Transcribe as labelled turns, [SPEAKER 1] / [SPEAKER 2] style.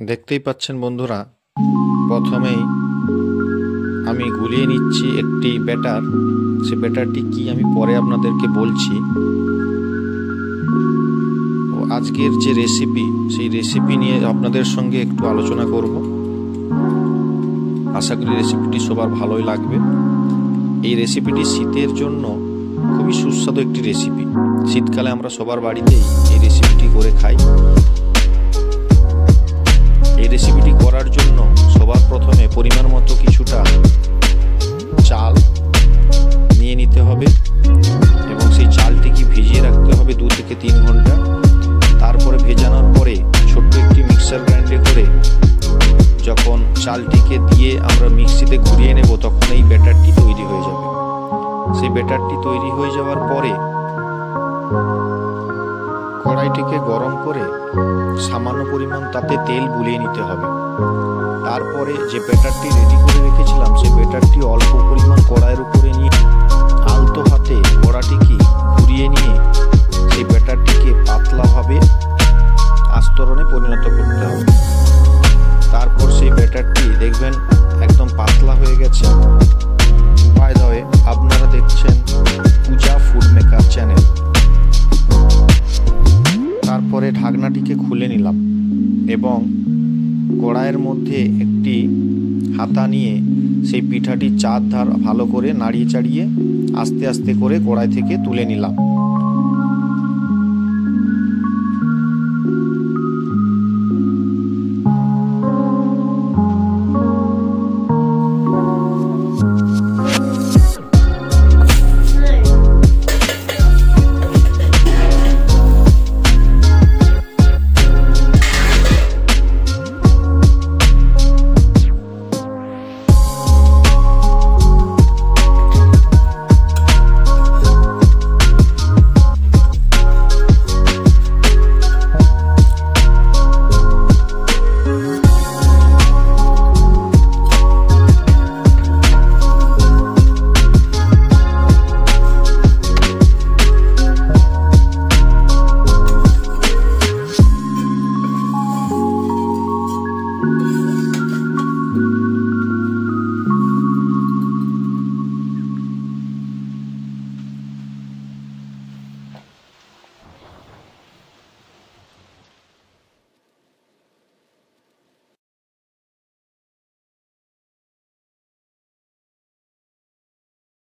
[SPEAKER 1] দেখতেই পাচ্ছেন বন্ধুরা, প্রথমেই আমি গুলিয়ে নিচ্ছি একটি ব্যাটার। সে ব্যাটারটি কি আমি পরে আপনাদেরকে বলছি। তো আজকের যে রেসিপি, সেই রেসিপি নিয়ে আপনাদের সঙ্গে একটু আলোচনা করব। আশা করি রেসিপিটি সবার ভালোই লাগবে। এই রেসিপিটি শীতের জন্য খুবই সুস্বাদু একটি রেসিপি। শীতকালে আমরা সবার বাড়িতেই এই রেসিপিটি করে খাই। এই রেসিপিটি করার জন্য সবার প্রথমে পরিমাণ মতো কিছুটা চাল নিয়ে নিতে হবে এবং সেই চালটিকে ভিজিয়ে রাখতে হবে 2 থেকে 3 ঘন্টা। তারপরে ভেজানোর পরে ছোট্ট একটি মিক্সার গ্রাইন্ডে করে যখন চালটিকে দিয়ে আমরা মিক্সিতে ঘুরিয়ে নেব, তখন এই ব্যাটারটি তৈরি হয়ে যাবে। সেই ব্যাটারটি তৈরি হয়ে যাওয়ার পরে কড়াইটিকে গরম করে সামান্য পরিমাণ তাতে তেল বুলিয়ে নিতে হবে। তারপরে যে ব্যাটারটি রেডি করে রেখেছিলাম, সেই ব্যাটারটি অল্প পরিমাণ কড়াইয়ের উপরে নিয়ে আলতো হাতে কড়াটিকে ঘুরিয়ে নিয়ে সেই ব্যাটারটিকে পাতলাভাবে আস্তরণে পরিণত করতে হবে। তারপর সেই ব্যাটারটি দেখবেন একদম পাতলা হয়ে গেছে। বাই দ্য ওয়ে, আপনারা দেখছেন পূজা ফুড মেকার চ্যানেল। তারপরে ঢাকনাটিকে খুলে নিলাম এবং কড়াইয়ের মধ্যে একটি হাতা নিয়ে সেই পিঠাটির চারধার ভালো করে নাড়িয়ে চাড়িয়ে আস্তে আস্তে করে কড়াই থেকে তুলে নিলাম।